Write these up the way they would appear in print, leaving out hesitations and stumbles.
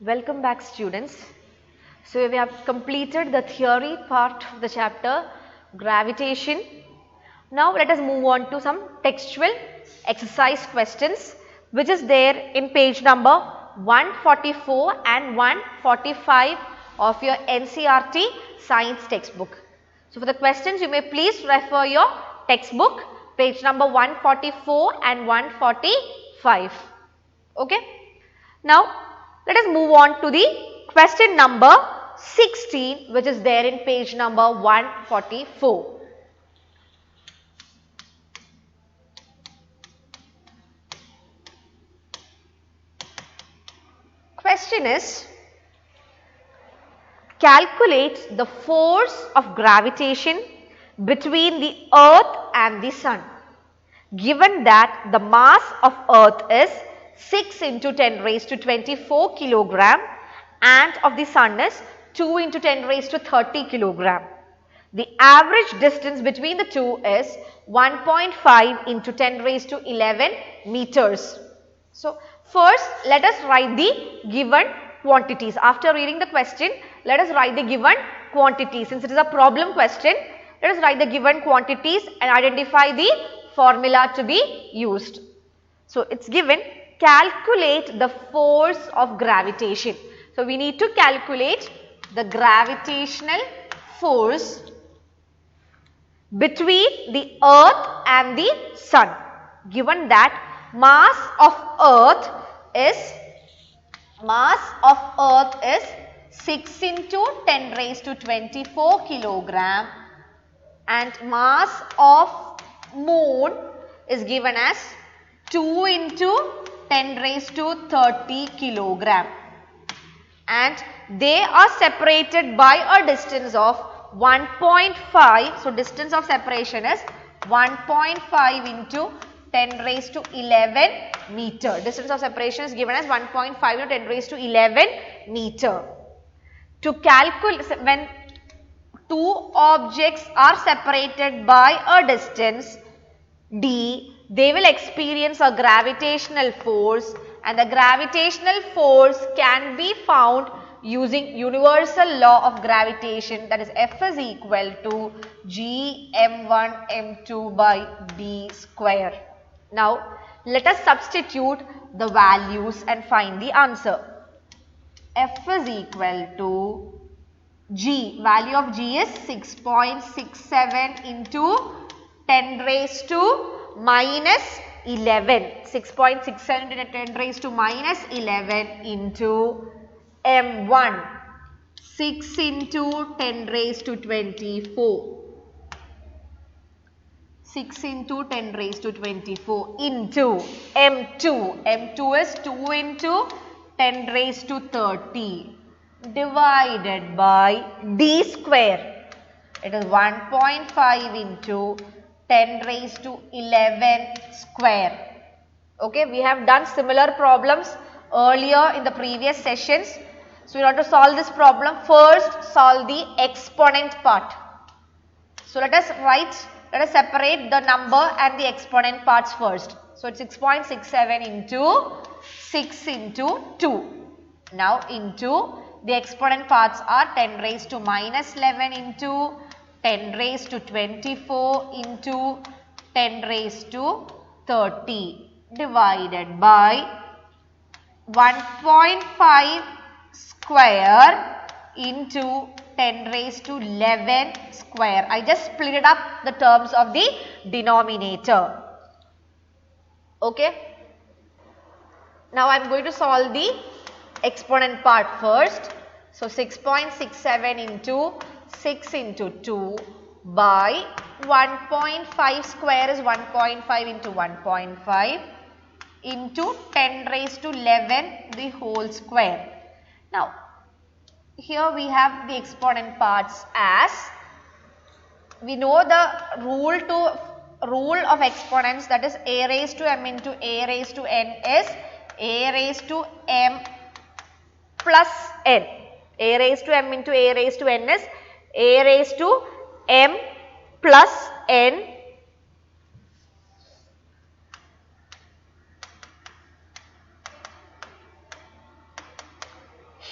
Welcome back, students. So we have completed the theory part of the chapter gravitation. Now let us move on to some textual exercise questions which is there in page number 144 and 145 of your NCERT science textbook. So for the questions you may please refer your textbook page number 144 and 145. Okay. Now let us move on to the question number 16 which is there in page number 144. Question is, calculate the force of gravitation between the earth and the sun. Given that the mass of earth is 6 into 10 raised to 24 kilogram and of the sun is 2 into 10 raised to 30 kilogram. The average distance between the two is 1.5 into 10 raised to 11 meters. So, first let us write the given quantities. After reading the question, let us write the given quantities. Since it is a problem question, let us write the given quantities and identify the formula to be used. So, it is given calculate the force of gravitation. So, we need to calculate the gravitational force between the earth and the sun. Given that mass of earth is 6 into 10 raised to 24 kilogram and mass of moon is given as 2 into 10 raised to 30 kilogram and they are separated by a distance of 1.5. So, distance of separation is 1.5 into 10 raised to 11 meter. Distance of separation is given as 1.5 into 10 raised to 11 meter. To calculate, when two objects are separated by a distance d, they will experience a gravitational force and the gravitational force can be found using universal law of gravitation, that is F is equal to G m1 m2 by d square. Now let us substitute the values and find the answer. F is equal to G, value of G is 6.67 into 10 raised to minus 11, 6.67 into 10 raised to minus 11 into M1, 6 into 10 raised to 24, 6 into 10 raised to 24 into M2, M2 is 2 into 10 raised to 30 divided by d square. It is 1.5 into 10 raised to 11 square. Okay, we have done similar problems earlier in the previous sessions. So, we want to solve this problem. First, solve the exponent part. So, let us separate the number and the exponent parts first. So, it's 6.67 into 6 into 2. Now, into the exponent parts are 10 raised to minus 11 into 10 raised to 24 into 10 raised to 30 divided by 1.5 square into 10 raised to 11 square. I just split up the terms of the denominator. Okay. Now I am going to solve the exponent part first. So 6.67 into 6 into 2 by 1.5 square is 1.5 into 1.5 into 10 raised to 11 the whole square. Now, here we have the exponent parts as we know the rule of exponents, that is a raised to m into a raised to n is a raised to m plus n. A raised to m into a raised to n is a raised to m plus n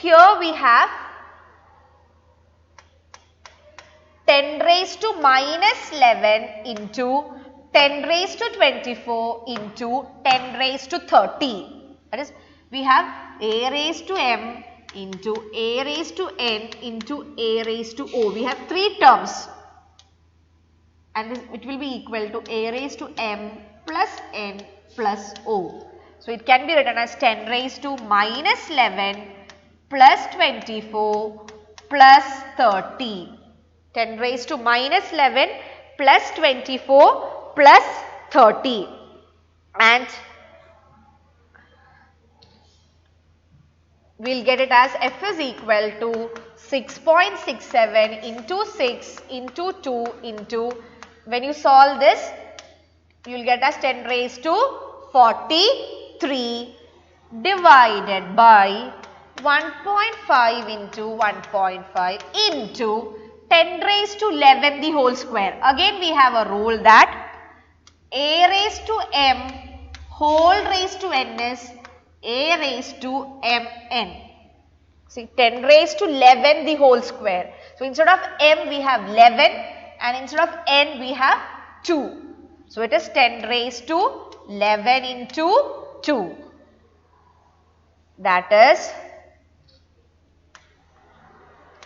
here we have 10 raised to minus 11 into 10 raised to 24 into 10 raised to 30. That is, we have a raised to m into a raised to n into a raised to o. We have 3 terms, and it will be equal to a raised to m plus n plus o. So, it can be written as 10 raised to minus 11 plus 24 plus 30. 10 raised to minus 11 plus 24 plus 30, and we will get it as f is equal to 6.67 into 6 into 2 into, when you solve this, you will get as 10 raised to 43 divided by 1.5 into 1.5 into 10 raised to 11 the whole square. Again we have a rule that a raised to m whole raised to n is a raised to mn. See, 10 raised to 11 the whole square. So, instead of m we have 11 and instead of n we have 2. So, it is 10 raised to 11 into 2. That is,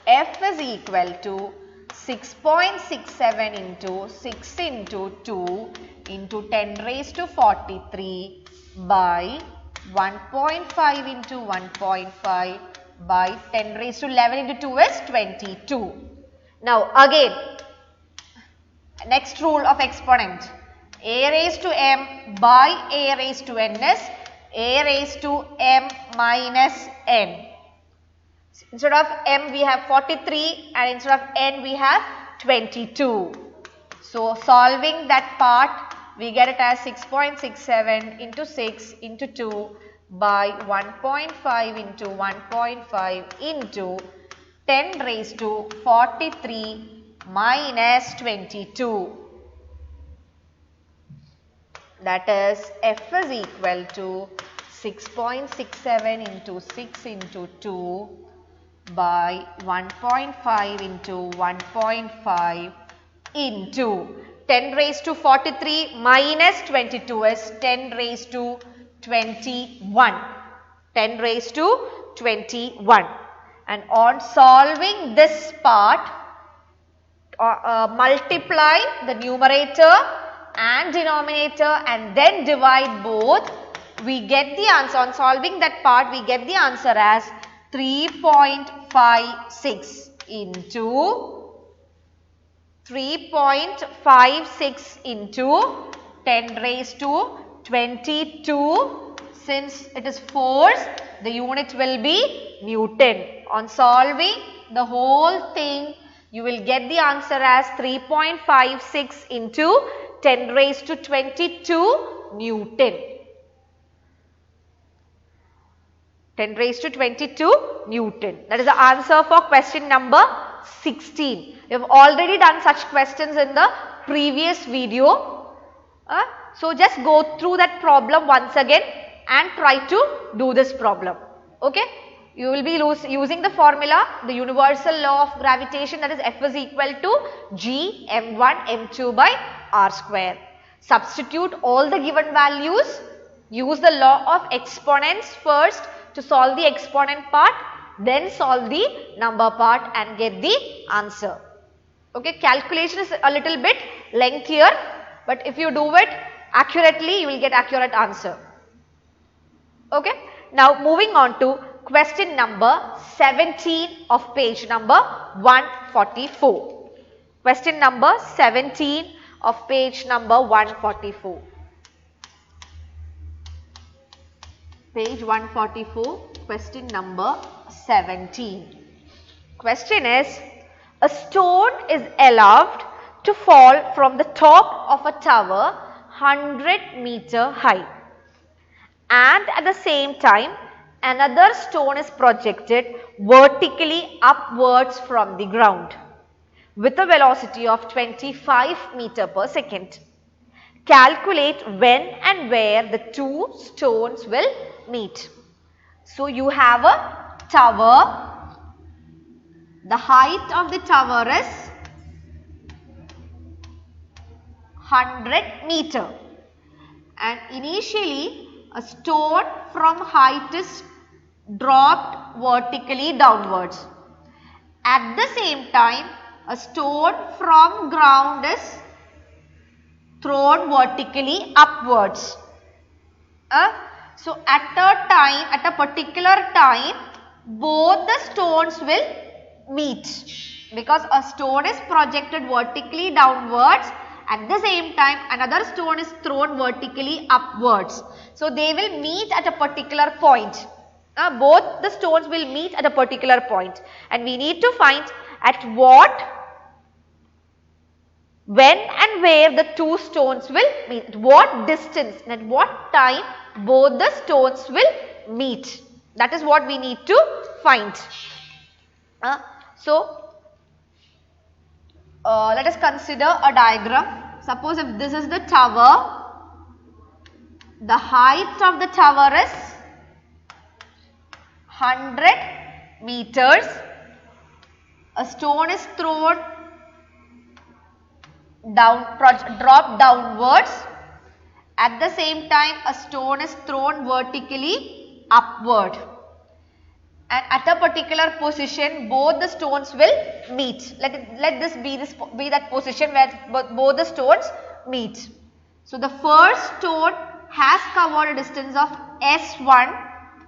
f is equal to 6.67 into 6 into 2 into 10 raised to 43 by 1.5 into 1.5 by 10 raised to 11 into 2 is 22. Now again, next rule of exponent, a raised to m by a raised to n is a raised to m minus n. Instead of m we have 43 and instead of n we have 22. So solving that part, we get it as 6.67 into 6 into 2 by 1.5 into 1.5 into 10 raised to 43 minus 22. That is, f is equal to 6.67 into 6 into 2 by 1.5 into 1.5 into 10 raised to 43 minus 22 is 10 raised to 21. 10 raised to 21. And on solving this part, multiply the numerator and denominator and then divide both. We get the answer, on solving that part, we get the answer as 3.56 into 3.56 into 10 raised to 22. Since it is force, the unit will be Newton. On solving the whole thing, you will get the answer as 3.56 into 10 raised to 22 Newton. 10 raised to 22 Newton. That is the answer for question number 16. We have already done such questions in the previous video. So just go through that problem once again and try to do this problem. Okay. You will be using the formula, the universal law of gravitation, that is F is equal to G m1 m2 by r square. Substitute all the given values. Use the law of exponents first to solve the exponent part, then solve the number part and get the answer. Okay, calculation is a little bit lengthier, but if you do it accurately, you will get accurate answer. Okay, now moving on to question number 17 of page number 144. Question number 17 of page number 144. Page 144, question number 17. Question is, a stone is allowed to fall from the top of a tower 100 meter high, and at the same time another stone is projected vertically upwards from the ground with a velocity of 25 meter per second. Calculate when and where the two stones will meet. So you have a tower. The height of the tower is 100 meter. And initially a stone from height is dropped vertically downwards. At the same time, a stone from ground is thrown vertically upwards. So at a particular time, both the stones will meet, because a stone is projected vertically downwards. At the same time, another stone is thrown vertically upwards. So they will meet at a particular point. Both the stones will meet at a particular point, and we need to find at what, when and where the two stones will meet, at what distance and at what time both the stones will meet. That is what we need to find. Let us consider a diagram. Suppose if this is the tower, the height of the tower is 100 meters. A stone is thrown dropped downwards. At the same time, a stone is thrown vertically upward. And at a particular position, both the stones will meet. Let this be that position where both the stones meet. So the first stone has covered a distance of S1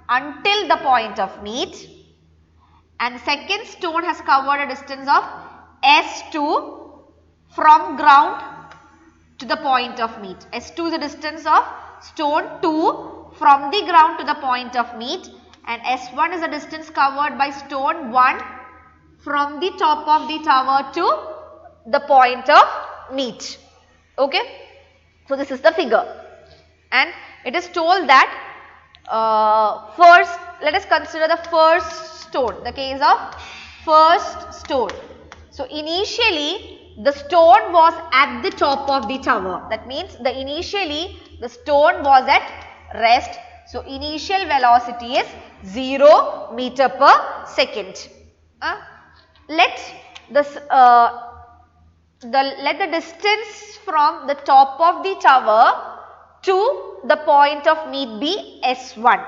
until the point of meet, and the second stone has covered a distance of S2 from ground to the point of meet. S2 is the distance of stone 2 from the ground to the point of meet, and S1 is the distance covered by stone 1 from the top of the tower to the point of meet. Okay. So this is the figure, and it is told that first, let us consider the first stone, the case of first stone. So initially the stone was at the top of the tower. That means initially the stone was at rest. So initial velocity is 0 meter per second. Let the distance from the top of the tower to the point of meet be S1,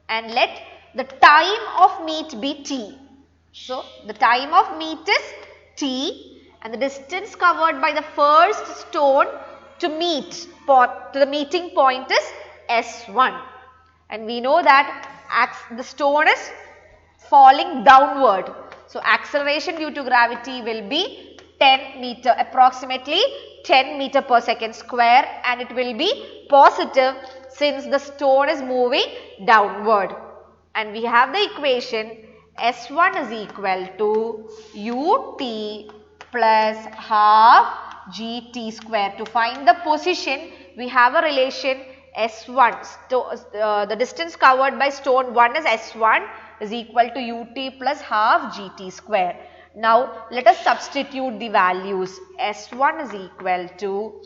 and let the time of meet be T. So the time of meet is T, and the distance covered by the first stone to the meeting point is S1. And we know that the stone is falling downward. So acceleration due to gravity will be approximately 10 meter per second square, and it will be positive since the stone is moving downward. And we have the equation S1 is equal to ut plus half gt square. To find the position, we have a relation S1, the distance covered by stone 1 is S1 is equal to ut plus half gt square. Now let us substitute the values. S1 is equal to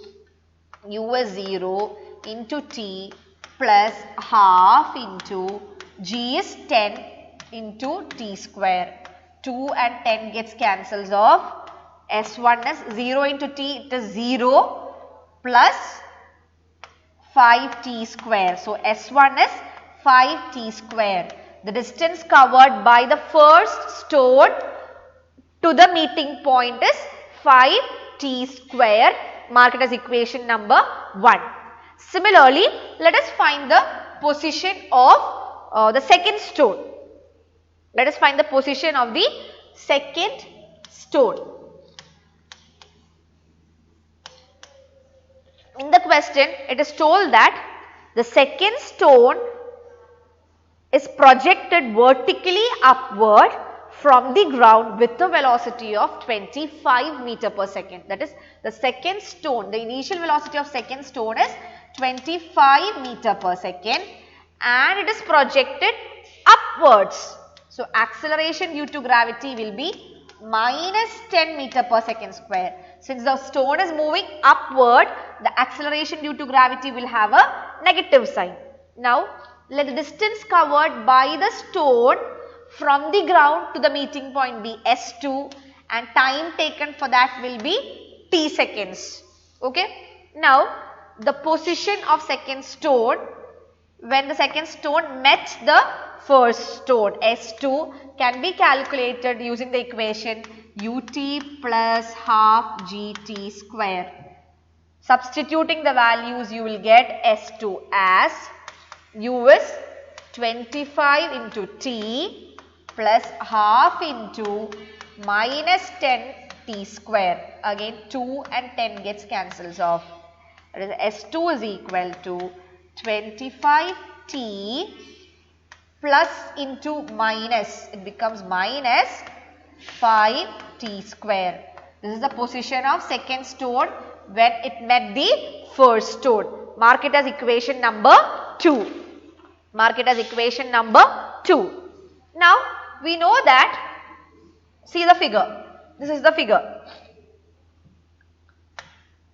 u is 0 into t plus half into g is 10 into t square. 2 and 10 gets cancels off. S1 is 0 into t, it is 0 plus 5t square. So S1 is 5t square. The distance covered by the first stone to the meeting point is 5t square. Mark it as equation number 1. Similarly, let us find the position of the second stone. Let us find the position of the second stone. In the question, it is told that the second stone is projected vertically upward from the ground with a velocity of 25 meter per second. That is, the second stone, the initial velocity of second stone is 25 meter per second, and it is projected upwards. So acceleration due to gravity will be minus 10 meter per second square. Since the stone is moving upward, the acceleration due to gravity will have a negative sign. Now, let the distance covered by the stone from the ground to the meeting point be S2 and time taken for that will be t seconds. Okay. Now, the position of second stone when the second stone met the first stone S2 can be calculated using the equation ut plus half gt square. Substituting the values you will get S2 as u is 25 into t plus half into minus 10 t square. Again 2 and 10 gets cancels off. That is S2 is equal to 25t plus into minus, it becomes minus 5t square. This is the position of second stone when it met the first stone. Mark it as equation number 2. Mark it as equation number 2. Now, we know that, see the figure, this is the figure.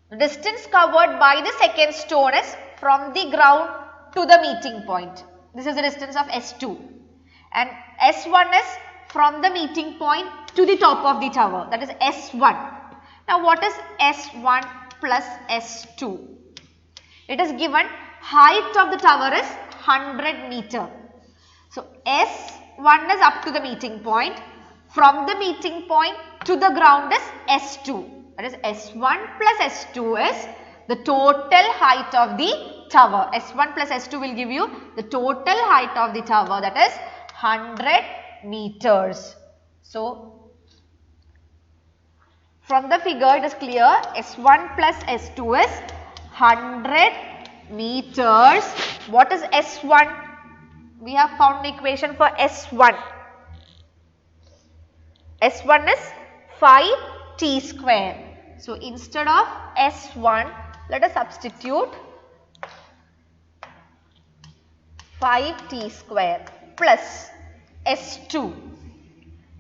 The distance covered by the second stone is from the ground to the meeting point. This is the distance of S2 and S1 is from the meeting point to the top of the tower, that is S1. Now, what is S1 plus S2? It is given height of the tower is 100 meter. So, S1 is up to the meeting point, from the meeting point to the ground is S2. That is S1 plus S2 is the total height of the tower. S1 plus S2 will give you the total height of the tower, that is 100 meters. So, from the figure it is clear S1 plus S2 is 100 meters. What is S1? We have found an equation for S1. S1 is 5t square. So, instead of S1, let us substitute 5t square plus S2.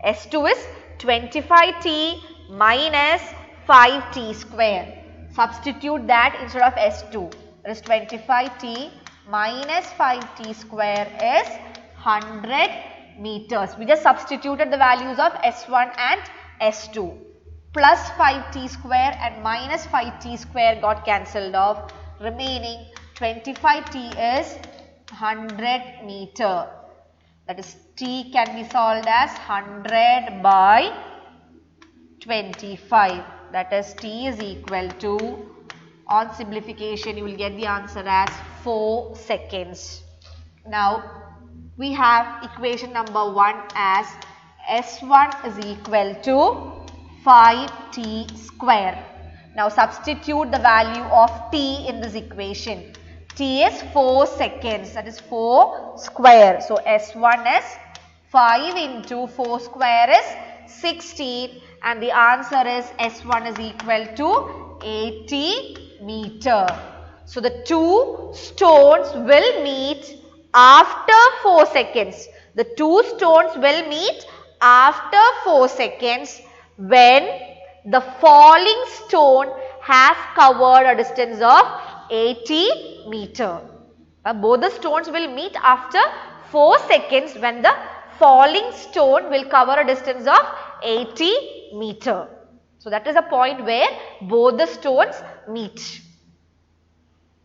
S2 is 25t minus 5t square. Substitute that instead of S2. That is 25t minus 5t square is 100 meters. We just substituted the values of S1 and S2. Plus 5t square and minus 5t square got cancelled off. Remaining 25t is 100 meter. That is t can be solved as 100 by 25. That is t is equal to, on simplification you will get the answer as 4 seconds. Now, we have equation number 1 as S1 is equal to 5t square. Now, substitute the value of t in this equation. T is 4 seconds, that is 4 square. So, S1 is 5 into 4 square is 16 and the answer is S1 is equal to 80 meter. So, the two stones will meet after 4 seconds. The two stones will meet after 4 seconds when the falling stone has covered a distance of 80 meter. Both the stones will meet after 4 seconds when the falling stone will cover a distance of 80 meter. So, that is a point where both the stones meet.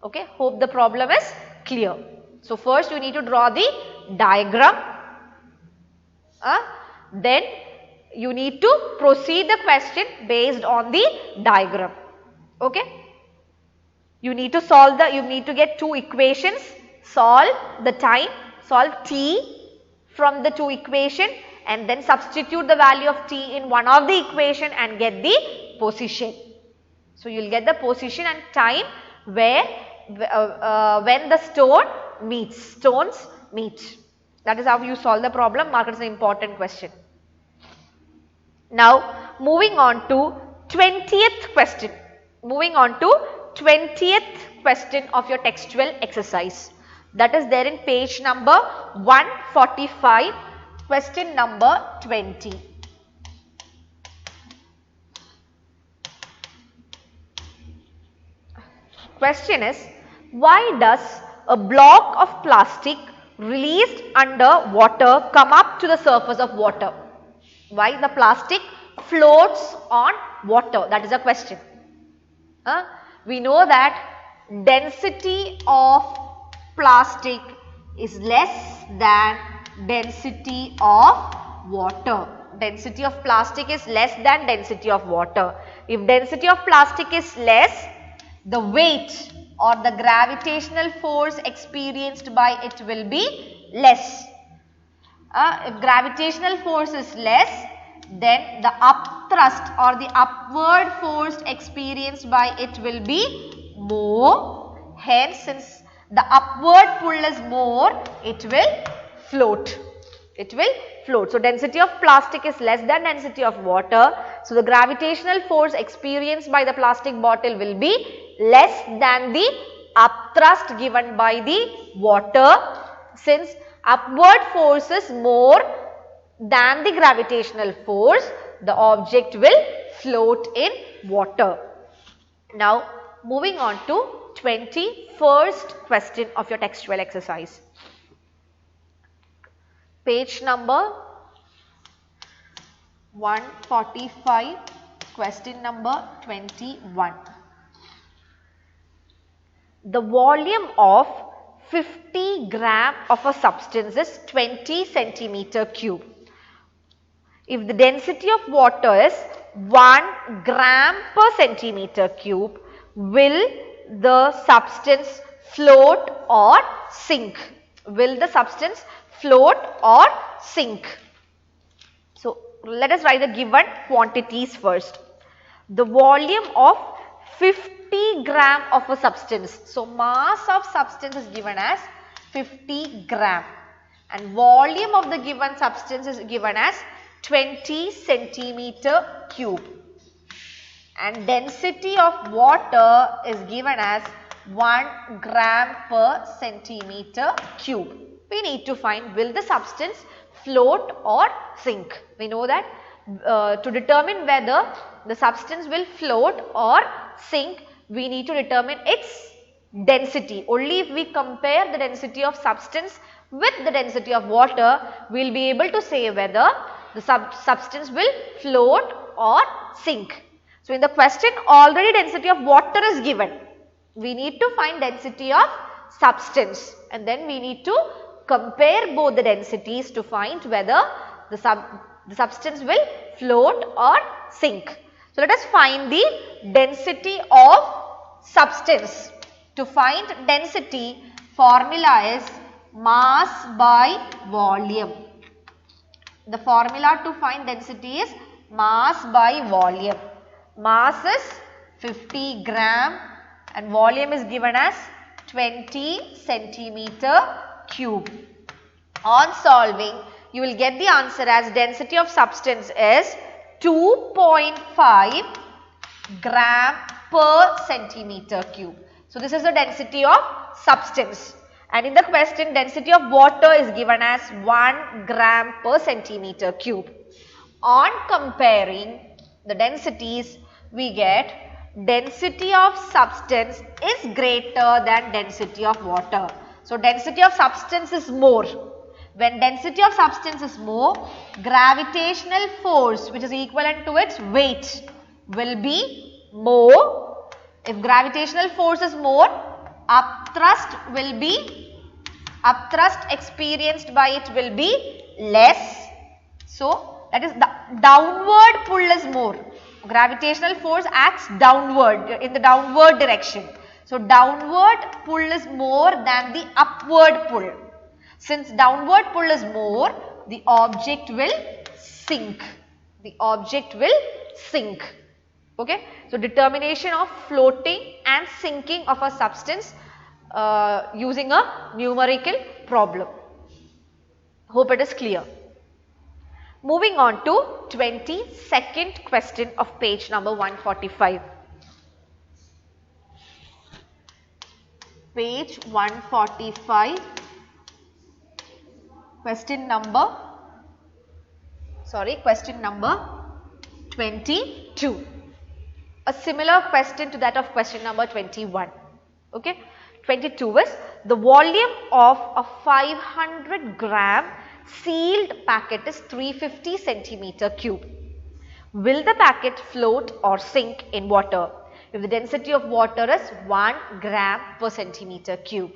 Okay, hope the problem is clear. So, first you need to draw the diagram. Then you need to proceed the question based on the diagram. Okay. You need to solve the, you need to get two equations, solve the time, solve t from the two equation and then substitute the value of t in one of the equation and get the position. So, you will get the position and time where when the stones meet. That is how you solve the problem. Mark it as an important question. Now, moving on to 20th question. Moving on to 20th question of your textual exercise. That is there in page number 145, question number 20. Question is, why does a block of plastic released under water come up to the surface of water. Why the plastic floats on water? That is a question. We know that density of plastic is less than density of water. Density of plastic is less than density of water. If density of plastic is less, the weight or the gravitational force experienced by it will be less. If gravitational force is less, then the upthrust or the upward force experienced by it will be more. Hence, since the upward pull is more, it will float. It will float. So, density of plastic is less than density of water. So, the gravitational force experienced by the plastic bottle will be less than the upthrust given by the water. Since upward force is more than the gravitational force, the object will float in water. Now, moving on to 21st question of your textual exercise. Page number 145, question number 21. The volume of 50 gram of a substance is 20 centimeter cube. If the density of water is 1 gram per centimeter cube, will the substance float or sink? Will the substance float or sink? So, let us write the given quantities first. The volume of 50 gram of a substance. So, mass of substance is given as 50 gram and volume of the given substance is given as 20 centimeter cube, and density of water is given as 1 gram per centimeter cube. We need to find, will the substance float or sink? We know that to determine whether the substance will float or sink, we need to determine its density. Only if we compare the density of substance with the density of water, we will be able to say whether the substance will float or sink. So, in the question already density of water is given. We need to find density of substance and then we need to compare both the densities to find whether the substance will float or sink. So, let us find the density of substance. To find density, formula is mass by volume. The formula to find density is mass by volume. Mass is 50 gram and volume is given as 20 centimeter cube. On solving, you will get the answer as density of substance is 2.5 gram per centimeter cube. So, this is the density of substance. And in the question, density of water is given as 1 gram per centimeter cube. On comparing the densities, we get density of substance is greater than density of water. So, density of substance is more. When density of substance is more, gravitational force which is equivalent to its weight will be more. If gravitational force is more, upthrust experienced by it will be less. So, that is the downward pull is more. Gravitational force acts downward in the downward direction. So, downward pull is more than the upward pull. Since downward pull is more, the object will sink. The object will sink. Okay. So, determination of floating and sinking of a substance using a numerical problem. Hope it is clear. Moving on to 22nd question of page number 145. Page 145, question number 22. A similar question to that of question number 21. Okay. 22 is the volume of a 500 gram sealed packet is 350 centimeter cube. Will the packet float or sink in water if the density of water is 1 gram per centimeter cube?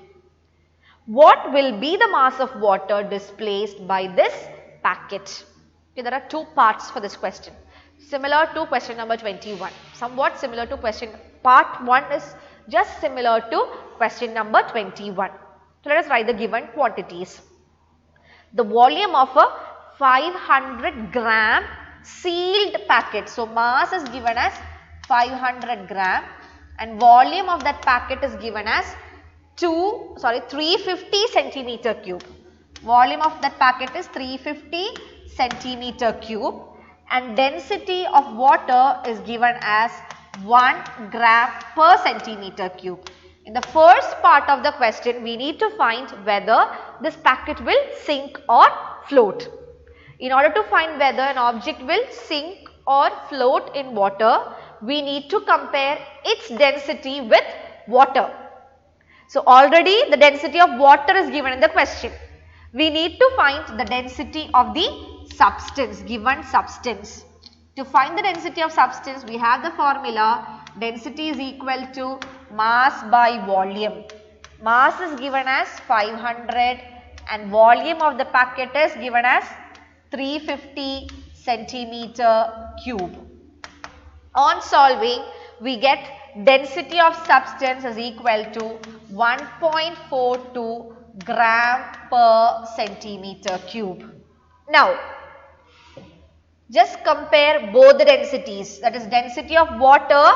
What will be the mass of water displaced by this packet? Okay, there are two parts for this question, similar to question number 21, somewhat similar to question part 1 is just similar to question number 21. So, let us write the given quantities. The volume of a 500 gram sealed packet. So, mass is given as 500 gram and volume of that packet is given as 350 centimeter cube. Volume of that packet is 350 centimeter cube and density of water is given as 1 gram per centimeter cube. In the first part of the question, we need to find whether this packet will sink or float. In order to find whether an object will sink or float in water, we need to compare its density with water. So, already the density of water is given in the question. We need to find the density of the substance, given substance. To find the density of substance, we have the formula density is equal to mass by volume. Mass is given as 500 and volume of the packet is given as 350 centimeter cube. On solving, we get density of substance is equal to 1.42 gram per centimeter cube. Now, just compare both the densities, that is density of water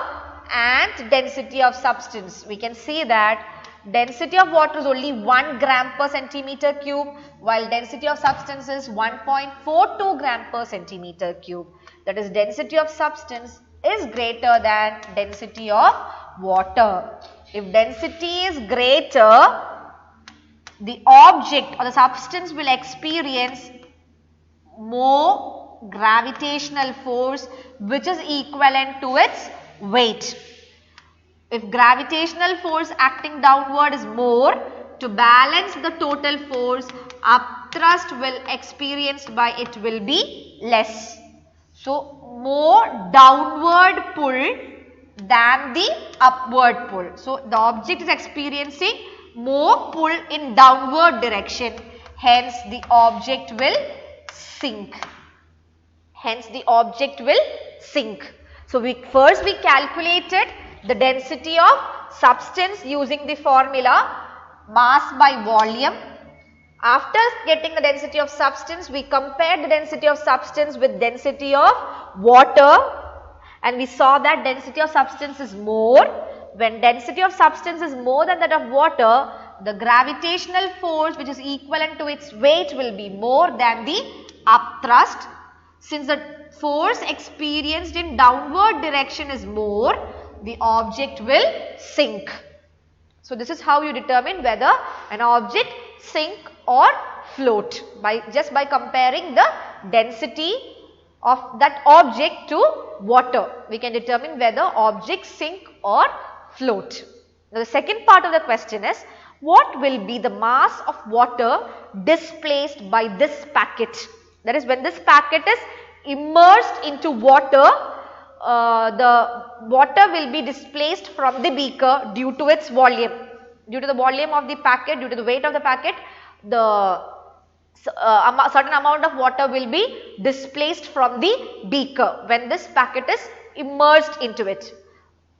and density of substance. We can see that density of water is only 1 gram per centimeter cube while density of substance is 1.42 gram per centimeter cube. That is density of substance is greater than density of water. If density is greater, the object or the substance will experience more gravitational force which is equivalent to its weight. If gravitational force acting downward is more, to balance the total force, upthrust will experienced by it will be less. So, more downward pull than the upward pull. So, the object is experiencing more pull in downward direction, hence the object will sink. Hence the object will sink. So, first we calculated the density of substance using the formula mass by volume. After getting the density of substance, we compared the density of substance with density of water and we saw that density of substance is more. When density of substance is more than that of water, the gravitational force which is equivalent to its weight will be more than the upthrust. Since the force experienced in downward direction is more, the object will sink. So, this is how you determine whether an object sink or float just by comparing the density of that object to water. We can determine whether objects sink or float. Now, the second part of the question is, what will be the mass of water displaced by this packet? That is, when this packet is immersed into water, the water will be displaced from the beaker due to its volume. Due to the volume of the packet, due to the weight of the packet, the certain amount of water will be displaced from the beaker when this packet is immersed into it.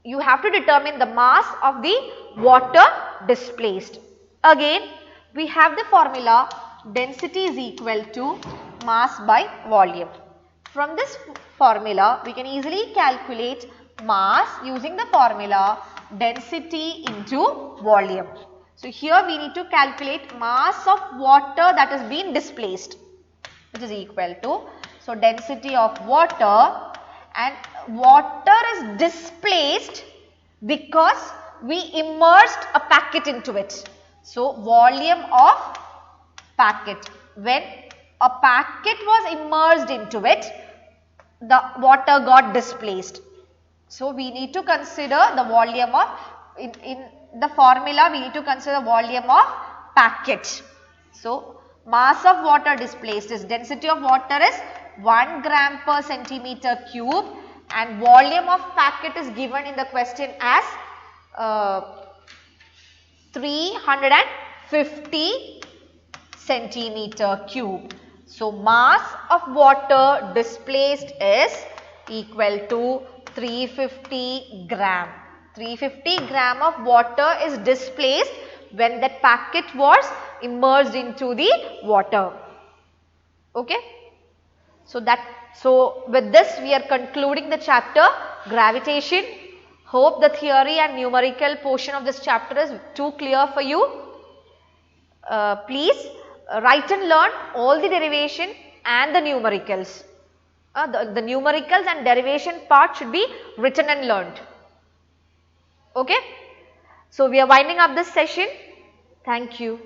You have to determine the mass of the water displaced. Again, we have the formula density is equal to mass by volume. From this formula, we can easily calculate mass using the formula density into volume. So, here we need to calculate mass of water that is being displaced, which is equal to, so density of water, and water is displaced because we immersed a packet into it. So, volume of packet. When a packet was immersed into it, the water got displaced. So, we need to consider the volume of, in the formula we need to consider the volume of packet. So, mass of water displaced is density of water is 1 gram per centimeter cube and volume of packet is given in the question as 350 centimeter cube. So, mass of water displaced is equal to 350 gram. 350 gram of water is displaced when that packet was immersed into the water. Okay. So with this we are concluding the chapter gravitation. Hope the theory and numerical portion of this chapter is too clear for you. Please write and learn all the derivation and the numericals. The numericals and derivation part should be written and learned. Okay. So we are winding up this session. Thank you.